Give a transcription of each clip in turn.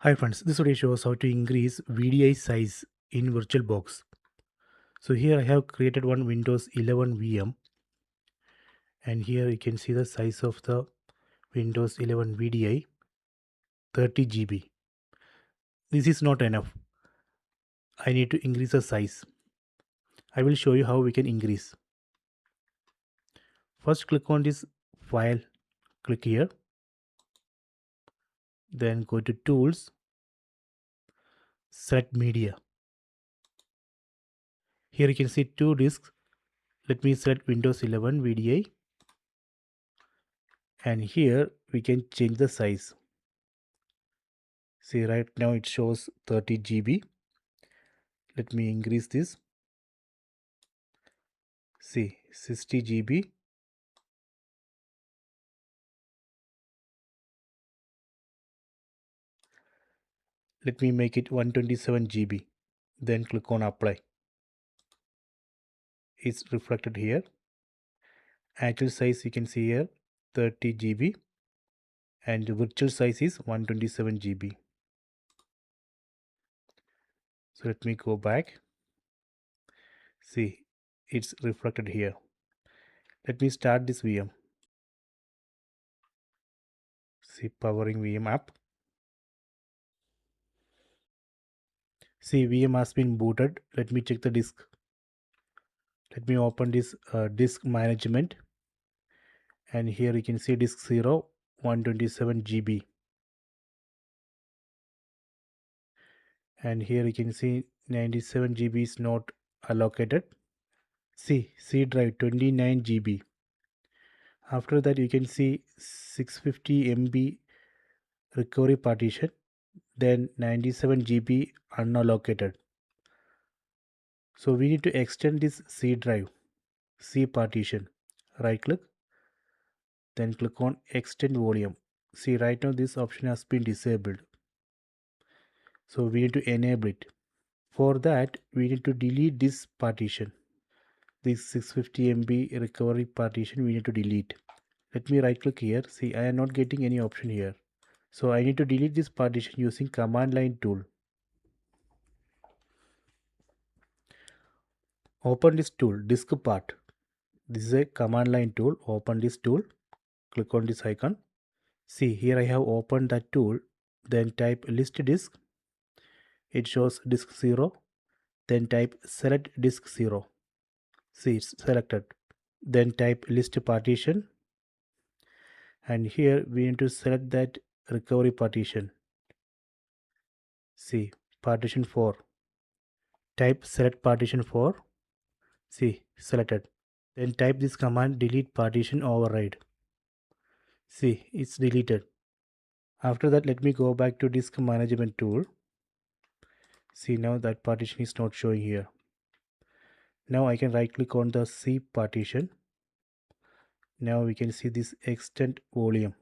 Hi friends, this video shows how to increase VDI size in VirtualBox. So here I have created one Windows 11 VM, and here you can see the size of the Windows 11 VDI 30 GB. This is not enough. I need to increase the size. I will show you how we can increase. First click on this file, click here, then go to tools, select media. Here you can see two disks. Let me select Windows 11 VDI, and here we can change the size. See, right now it shows 30 GB. Let me increase this. See, 60 GB. Let me make it 127 GB. Then click on apply. It's reflected here. Actual size you can see here 30 GB, and the virtual size is 127 GB. So let me go back. See, it's reflected here. Let me start this VM. See, powering VM app. See, VM has been booted. Let me check the disk. Let me open this disk management, and here you can see disk 0 127 GB, and here you can see 97 GB is not allocated. See, C drive 29 GB. After that you can see 650 MB recovery partition, then 97 GB unallocated. So we need to extend this C drive, C partition. Right click, then click on extend volume. See, right now this option has been disabled, so we need to enable it. For that we need to delete this partition. This 650 MB recovery partition we need to delete. Let me right click here. See, I am not getting any option here. So I need to delete this partition using command line tool. Open this tool, disk part. This is a command line tool. Open this tool. Click on this icon. See, here I have opened that tool. Then type list disk. It shows disk 0. Then type select disk 0. See, it's selected. Then type list partition. And here we need to select that recovery partition. See, partition 4. Type select partition 4. See, selected. Then type this command delete partition override. See, it's deleted. After that, let me go back to disk management tool. See, now that partition is not showing here. Now I can right click on the C partition. Now we can see this extend volume.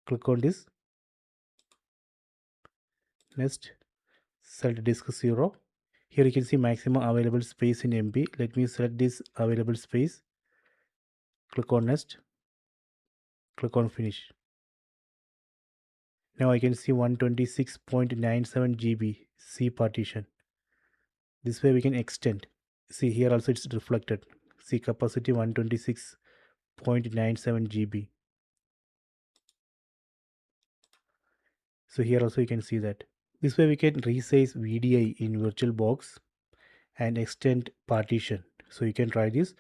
Click on this. Next, select disk 0. Here you can see maximum available space in MB. Let me select this available space. Click on next. Click on finish. Now I can see 126.97 GB C partition. This way we can extend. See, here also it's reflected. See, capacity 126.97 GB. So here also you can see that. This way we can resize VDI in VirtualBox and extend partition. So you can try this.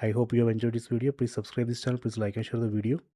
I hope you have enjoyed this video. Please subscribe this channel. Please like and share the video.